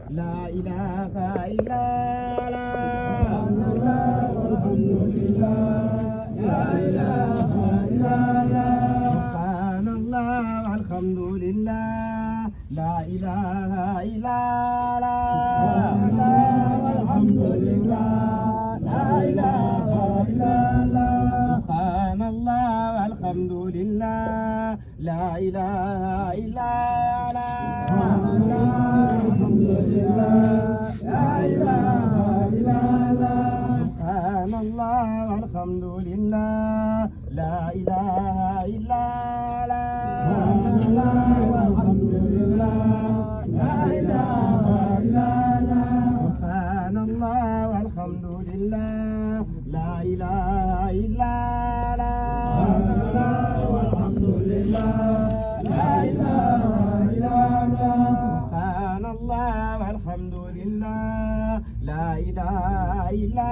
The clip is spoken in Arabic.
لا إله إلا سبحان الله والحمد لله لا إله إلا والحمد لله لا إله إلا سبحان الله والحمد لله لا إله إلا والحمد لله لا إله إلا سبحان الله والحمد لله لا إله إلا والحمد لله لا إله إلا سبحان الله والحمد لله لا إله إلا والحمد لله لا إله إلا سبحان الله والحمد لله لا إله إلا